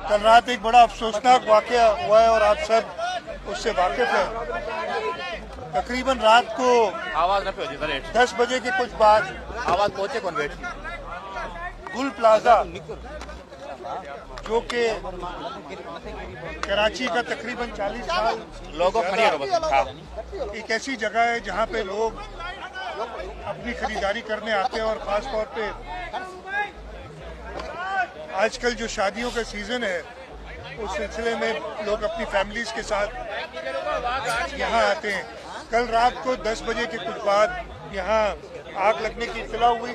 कल रात एक बड़ा अफसोसनाक वाकया हुआ है और आप सब उससे वाकिफ हैं। तकरीबन रात को आवाज न 10 बजे के कुछ बाद आवाज पहुंचे कौन वेट गुल प्लाजा जो कि कराची का तकरीबन 40 साल लोगों एक ऐसी जगह है जहां पे लोग अपनी खरीदारी करने आते हैं और ख़ास तौर पे आजकल जो शादियों का सीज़न है उस सिलसिले में लोग अपनी फैमिलीज़ के साथ यहाँ आते हैं। कल रात को 10 बजे के कुछ बाद यहाँ आग लगने की इत्तला हुई।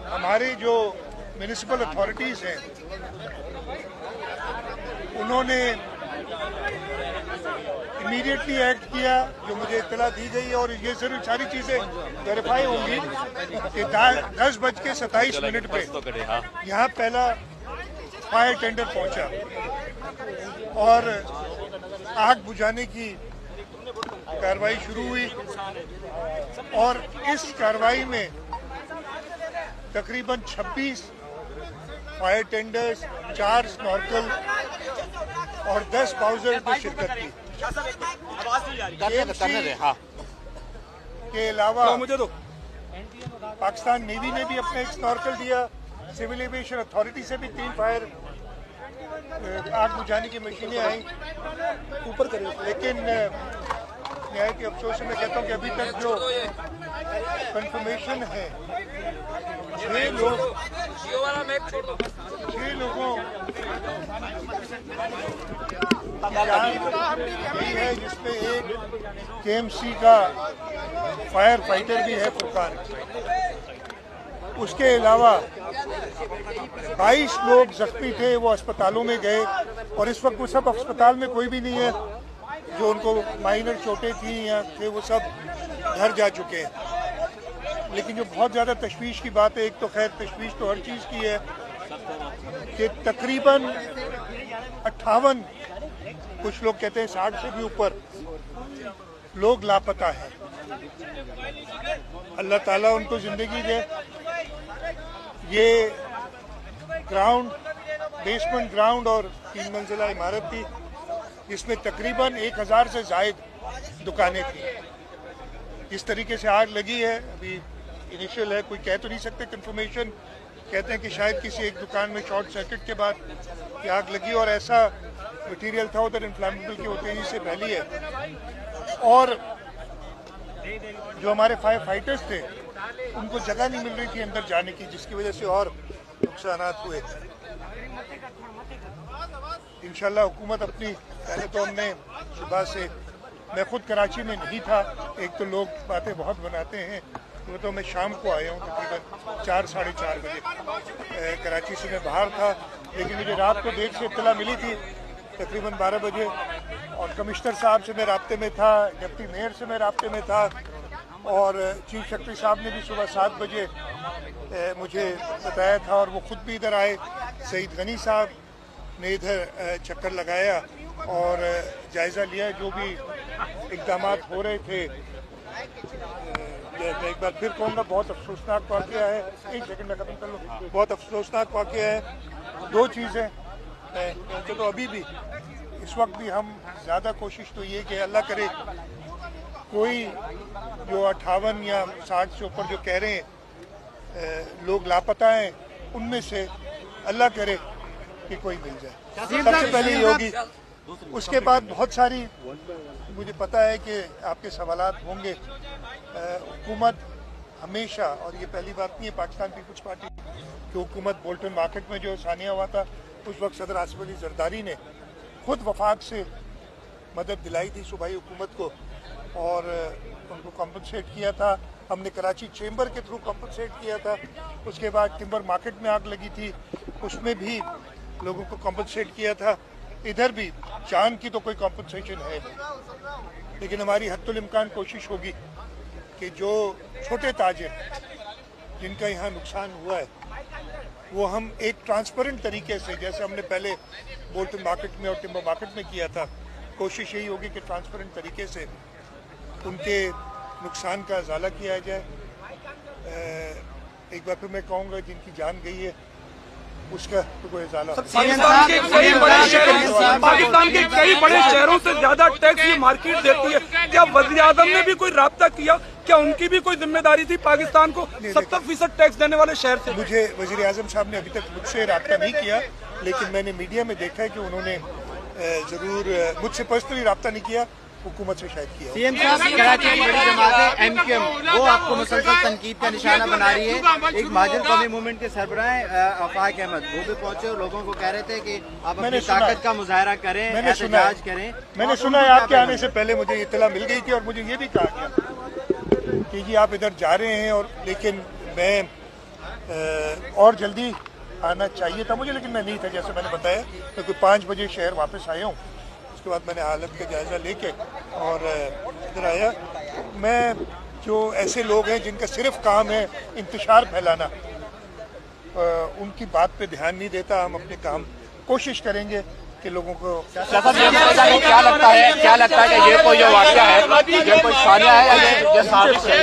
हमारे जो म्यूनिसिपल अथॉरिटीज़ हैं उन्होंने इमीडिएटली एक्ट किया, जो मुझे इत्तला दी गई है, और ये सिर्फ सारी चीज़ें वेरीफाई होंगी कि 10:27 पे यहाँ पहला फायर टेंडर पहुँचा और आग बुझाने की कार्रवाई शुरू हुई और इस कार्रवाई में तकरीबन 26 फायर टेंडर्स, 4 स्नॉर्कल और 10 बाउजर्स ने शिरकत की। के अलावा पाकिस्तान नेवी ने भी अपना एक स्नॉर्कल दिया। सिविल एविएशन अथॉरिटी से भी 3 फायर आग बुझाने की मशीनें आई ऊपर करें, लेकिन न्याय के अफसोस से मैं कहता हूँ कि अभी तक जो कंफर्मेशन है 6 लोगों यही है, जिसमें एक KMC का फायर फाइटर भी है फुरकान। उसके अलावा 22 लोग जख्मी थे, वो अस्पतालों में गए और इस वक्त वो सब अस्पताल में कोई भी नहीं है। जो उनको माइनर चोटें थी या थे वो सब घर जा चुके हैं। लेकिन जो बहुत ज़्यादा तशवीश की बात है, एक तो खैर तशवीश तो हर चीज़ की है कि तकरीबन 58, कुछ लोग कहते हैं 60 से भी ऊपर लोग लापता हैं। अल्लाह ताला उनको ज़िंदगी दे। ये ग्राउंड, बेसमेंट ग्राउंड और 3 मंजिला इमारत थी जिसमें तकरीबन 1000 से ज़ायद दुकानें थी। इस तरीके से आग लगी है, अभी इनिशियल है, कोई कह तो नहीं सकते कंफर्मेशन। कहते हैं कि शायद किसी एक दुकान में शॉर्ट सर्किट के बाद ये आग लगी और ऐसा मटेरियल था उधर इन्फ्लेमेबल की वो तेजी से फैली है। और जो हमारे फायर फाइटर्स थे उनको जगह नहीं मिल रही थी अंदर जाने की, जिसकी वजह से और नुकसानात हुए। इंशाल्लाह हुकूमत अपनी, पहले तो हमने सुबह से, मैं खुद कराची में नहीं था, एक तो लोग बातें बहुत बनाते हैं, तो मैं शाम को आया हूँ तकरीबन 4 साढ़े 4 बजे। कराची से मैं बाहर था, लेकिन मुझे रात को देर से इत्तला मिली थी तकरीबन 12 बजे, और कमिश्नर साहब से मैं राब्ते में था, डिप्टी मेयर से मैं राब्ते में था, और चीफ सेक्रेटरी साहब ने भी सुबह 7 बजे मुझे बताया था, और वो ख़ुद भी इधर आए। सईद गनी साहब ने इधर चक्कर लगाया और जायज़ा लिया जो भी इक़दाम हो रहे थे। मैं एक बार फिर कहूँगा, बहुत अफसोसनाक वाक़या है। एक सेकंड में ख़त्म कर लूँ। बहुत अफसोसनाक वाक़या है। 2 चीज़ें तो अभी भी इस वक्त भी हम ज़्यादा कोशिश तो ये कि अल्लाह करे कोई जो 58 या 60 से ऊपर जो कह रहे हैं लोग लापता हैं, उनमें से अल्लाह करे कि कोई मिल जाए। सबसे पहले ये होगी। उसके बाद बहुत सारी, मुझे पता है कि आपके सवालात होंगे। हुकूमत हमेशा, और ये पहली बात नहीं है पाकिस्तान पीपल्स पार्टी की हुकूमत, बोल्टन मार्केट में जो सानिया हुआ था उस वक्त सदर आसिफ अली जरदारी ने खुद वफाक से मदद दिलाई थी सूबाई हुकूमत को और उनको कॉम्पनसेट किया था। हमने कराची चेंबर के थ्रू कॉम्पनसेट किया था। उसके बाद टिम्बर मार्केट में आग लगी थी, उसमें भी लोगों को कॉम्पनसेट किया था। इधर भी चांद की तो कोई कॉम्पनसेशन है नहीं, लेकिन हमारी हद्दुल इम्कान कोशिश होगी कि जो छोटे ताजिर जिनका यहाँ नुकसान हुआ है वो हम एक ट्रांसपेरेंट तरीके से, जैसे हमने पहले बोल्टन मार्केट में और टिम्बर मार्केट में किया था, कोशिश यही होगी कि ट्रांसपेरेंट तरीके से उनके नुकसान का अजाला किया जाए। एक बार फिर मैं कहूँगा, जिनकी जान गई है उसका तो कोई ज़्यादा पाकिस्तान के कई बड़े शहरों से ज्यादा टैक्स ये मार्केट देती है। क्या वज़ीर आज़म ने भी कोई राब्ता किया? क्या उनकी भी कोई जिम्मेदारी थी पाकिस्तान को 70% टैक्स देने वाले शहर से? मुझे वज़ीर आज़म साहब ने अभी तक मुझसे राब्ता नहीं किया, लेकिन मैंने मीडिया में देखा है कि उन्होंने ज़रूर मुझसे पर्सनली राब्ता नहीं किया, हुकूमत से शायद किया। सीएम साहब, कराची की बड़ी जमात है एमक्यूएम, वो आपको मुसलसल तनकीद का निशाना बना रही है। एक महाजन कौमी मूवमेंट के सरबराह आफाक अहमद वो भी पहुंचे और लोगों को कह रहे थे कि आप अपनी ताकत का मुजाहरा करें, एहतजाज करें। मैंने सुना है आपके आने से पहले मुझे इत्तला मिल गई थी और मुझे ये भी कहा गया कि जी आप इधर जा रहे हैं, और लेकिन मैं और जल्दी आना चाहिए था मुझे, लेकिन मैं नहीं था। जैसे मैंने बताया मैं कोई 5 बजे शहर वापस आया हूँ। उसके बाद मैंने हालत का जायज़ा लेके और इधर आया। मैं जो ऐसे लोग हैं जिनका सिर्फ काम है इंतशार फैलाना, उनकी बात पे ध्यान नहीं देता। हम अपने काम कोशिश करेंगे कि लोगों को क्या लगता है कि ये कोई जो वाक़या है, ये कोई सानिया है या ये साजिश है?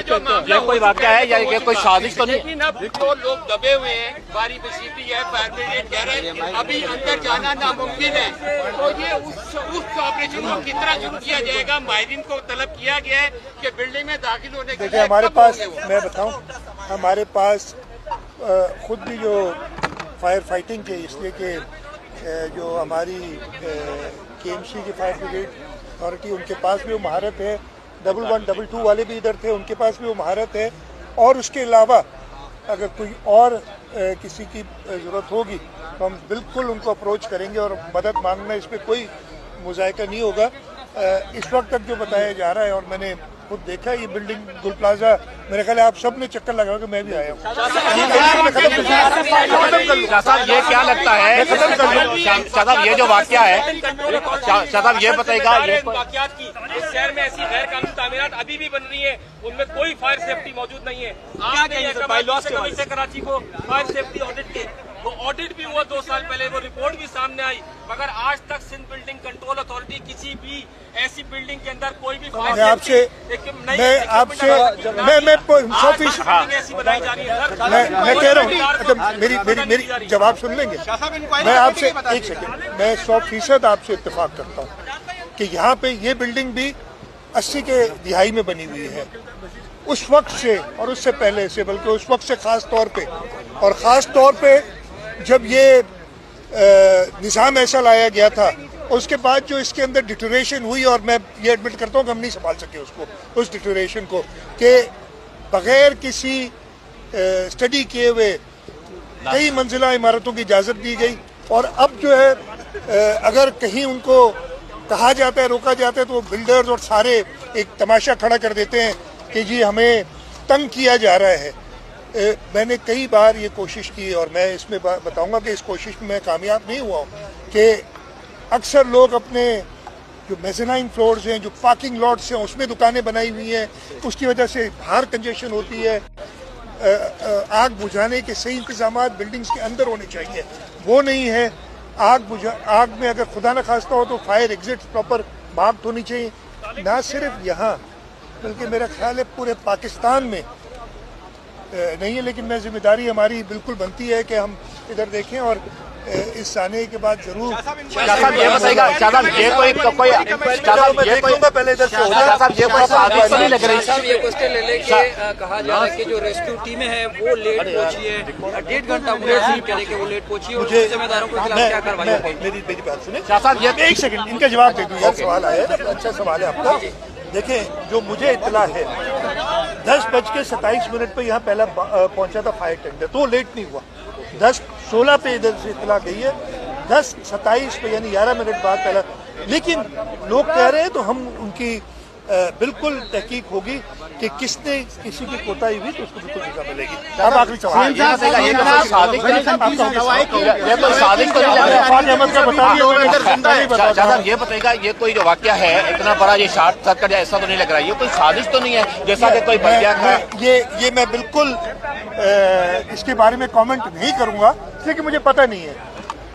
ये कोई वाक़या है या ये कोई साजिश तो नहीं? लेकिन अब तो लोग दबे हुए हैं, बारी बशीती है, फायर ब्रिगेड कह रहे हैं अभी अंदर जाना नामुमकिन है। तो ये उस ऑपरेशन को कितना शुरू किया जाएगा? माहिरीन को तलब किया गया है कि बिल्डिंग में दाखिल होने के देखिए हमारे पास, मैं बताऊं, हमारे पास खुद भी जो फायर फाइटिंग के, इसलिए कि जो हमारी KMC की फायर ब्रिगेड अथॉरिटी, उनके पास भी वो महारत है। 11, 22 वाले भी इधर थे, उनके पास भी वो महारत है। और उसके अलावा अगर कोई और किसी की ज़रूरत होगी तो हम बिल्कुल उनको अप्रोच करेंगे और मदद मांगना, इस पर कोई मुज़ायका नहीं होगा। इस वक्त तक जो बताया जा रहा है, और मैंने खुद देखा है, ये बिल्डिंग गुल प्लाजा, मेरे ख्याल है आप सब ने चक्कर लगाया कि मैं भी आया हूँ। साहब ये क्या लगता है, साहब ये जो वाक़या है, साहब ये बताएगा इस शहर में ऐसी गैर कानूनी तामीरात अभी भी बन रही है, उनमें कोई फायर सेफ्टी मौजूद नहीं है। आपने कराची को फायर सेफ्टी ऑडिट के, वो ऑडिट भी हुआ 2 साल पहले, वो रिपोर्ट भी सामने आई, मगर आज तक सिंध बिल्डिंग कंट्रोल अथॉरिटी किसी भी ऐसी बिल्डिंग के अंदर कोई भी मैं आपसे 100% मैं कह रहा हूँ, मेरी जवाब सुन लेंगे। मैं आपसे 1 सेकंड, मैं 100% आपसे इत्तेफाक करता हूँ कि यहाँ पे ये बिल्डिंग भी 80 के दिहाई में बनी हुई है। उस वक्त से और उससे पहले से, बल्कि उस वक्त से ख़ास तौर पे, और ख़ास तौर पे जब ये निज़ाम ऐसा लाया गया था, उसके बाद जो इसके अंदर डिटोरेशन हुई, और मैं ये एडमिट करता हूँ कि हम नहीं संभाल सके उसको, उस डिटोरेशन को, कि बग़ैर किसी स्टडी किए हुए कई मंजिला इमारतों की इजाज़त दी गई। और अब जो है अगर कहीं उनको कहा जाता है, रोका जाता है, तो बिल्डर्स और सारे एक तमाशा खड़ा कर देते हैं कि जी हमें तंग किया जा रहा है। मैंने कई बार ये कोशिश की, और मैं इसमें बताऊंगा कि इस कोशिश में मैं कामयाब नहीं हुआ हूँ, कि अक्सर लोग अपने जो मेज़नाइन फ्लोर्स हैं, जो पार्किंग लॉट्स हैं, उसमें दुकानें बनाई हुई हैं, उसकी वजह से बाहर कंजेशन होती है। आग बुझाने के सही इंतजाम बिल्डिंग्स के अंदर होने चाहिए, वो नहीं है। आग में अगर खुदा न खास्ता हो तो फायर एग्जिट प्रॉपर मार्क्ड होनी चाहिए, ना सिर्फ यहाँ बल्कि मेरा ख्याल है पूरे पाकिस्तान में नहीं है। लेकिन मैं जिम्मेदारी हमारी बिल्कुल बनती है कि हम इधर देखें, और इस आने के बाद जरूर ये बताएगा ये कोई पहले इधर से ये कोई साजिश तो नहीं लग रही? ये क्वेश्चन ले लेके कहा जा रहा है कि जो रेस्क्यू टीमें हैं वो लेट पहुंची है, 1.5 घंटा करें कि वो लेट पहुंची है, और जिम्मेदारों के खिलाफ क्या कार्रवाई होगी? मेरी बात सुने, 1 सेकंड इनका जवाब दे दूँ। सवाल आया, अच्छा सवाल है आपका। देखें, जो मुझे इत्तला है 10:27 पे यहाँ पहला पहुंचा था फायर टेंडर, तो लेट नहीं हुआ। 10:16 पे इधर से इत्तला गई है, 10:27 पे यानी 11 मिनट बाद पहला। लेकिन लोग कह रहे हैं तो हम उनकी बिल्कुल तहकीक होगी कि किसने किसी की कोताही हुई तो उसको बिल्कुल सजा मिलेगी। अब आखिरी सवाल, ये बताएगा ये कोई जो वाक़या है इतना बड़ा, ये शॉर्ट सर्किट ऐसा तो नहीं लग रहा है, ये कोई साजिश तो नहीं है जैसा कि कोई ये मैं बिल्कुल इसके बारे में कमेंट नहीं करूंगा, इसलिए मुझे पता नहीं है।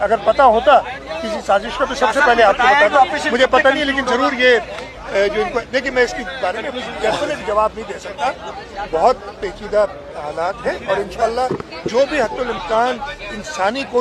अगर पता होता किसी साजिश का तो सबसे पहले आपको बताता, मुझे पता नहीं है। लेकिन जरूर ये जो इनको, देखिए मैं इसके बारे में डेफिनेट जवाब नहीं दे सकता, बहुत पेचीदा हालात है, और इंशाल्लाह जो भी हत्तुल इम्कान इंसानी कोशिश